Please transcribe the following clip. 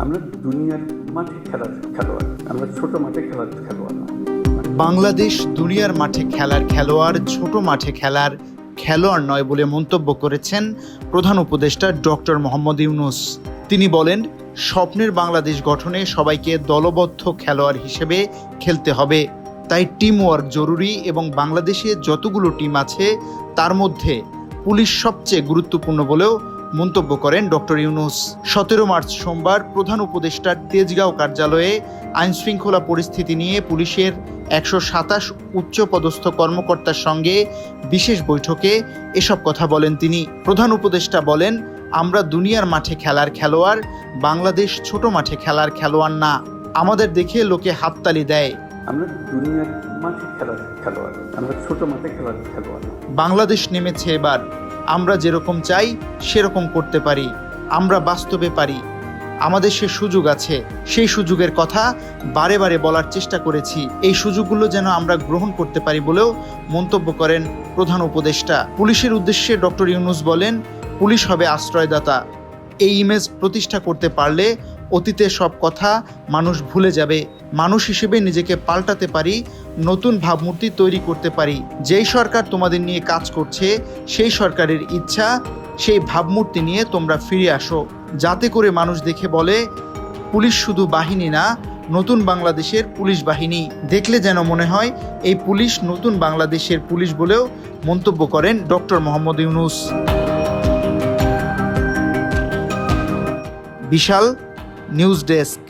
আমরা দুনিয়ার মাঠে খেলার খেলোয়াড়, আমরা ছোট মাঠে খেলার খেলোয়াড় না। বাংলাদেশ দুনিয়ার মাঠে খেলার খেলোয়াড়, ছোট মাঠে খেলার খেলোয়াড় নয় বলে মন্তব্য করেছেন প্রধান উপদেষ্টা ডক্টর মোহাম্মদ ইউনূস। তিনি বলেন, স্বপ্নের বাংলাদেশ গঠনে সবাইকে দলবদ্ধ খেলোয়াড় হিসেবে খেলতে হবে, তাই টিম ওয়ার্ক জরুরি এবং বাংলাদেশে যতগুলো টিম আছে তার মধ্যে পুলিশ সবচেয়ে গুরুত্বপূর্ণ বলেও মন্তব্য করেন ডক্টর ইউনূস। 17 মার্চ সোমবার প্রধান উপদেষ্টার তেজগাঁও কার্যালয়ে আইনশৃঙ্খলা পরিস্থিতি নিয়ে পুলিশের 127 উচ্চপদস্থ কর্মকর্তার সঙ্গে বিশেষ বৈঠকে এসব কথা বলেন তিনি। প্রধান উপদেষ্টা বলেন, আমরা দুনিয়ার মাঠে খেলার খেলোয়াড়, বাংলাদেশ ছোট মাঠে খেলার খেলোয়াড় না। আমাদের দেখে লোকে হাততালি দেয়। আমরা দুনিয়ার মাঠে খেলার খেলোয়াড়, আমরা ছোট মাঠে খেলার খেলোয়াড় না। বাংলাদেশ নেমেছে এবার, আমরা যেরকম চাই সেরকম করতে পারি, আমরা বাস্তবে পারি, আমাদের সে সুযোগ আছে। সেই সুযোগের কথা বারে বারে বলার চেষ্টা করেছি, এই সুযোগগুলো যেন আমরা গ্রহণ করতে পারি বলেও মন্তব্য করেন প্রধান উপদেষ্টা। পুলিশের উদ্দেশ্যে ডক্টর ইউনূস বলেন, পুলিশ হবে আশ্রয়দাতা। এই ইমেজ প্রতিষ্ঠা করতে পারলে অতীতের সব কথা মানুষ ভুলে যাবে। মানুষ হিসেবে নিজেকে পাল্টাতে পারি, নতুন ভাবমূর্তি তৈরি করতে পারি। যেই সরকার তোমাদের নিয়ে কাজ করছে সেই সরকারের ইচ্ছা, সেই ভাবমূর্তি নিয়ে তোমরা ফিরে আসো, যাতে করে মানুষ দেখে বলে, পুলিশ শুধু বাহিনী না, নতুন বাংলাদেশের পুলিশ বাহিনী। দেখলে যেন মনে হয় এই পুলিশ নতুন বাংলাদেশের পুলিশ বলেও মন্তব্য করেন ডক্টর মোহাম্মদ ইউনূস। বিশাল নিউজ ডেস্ক।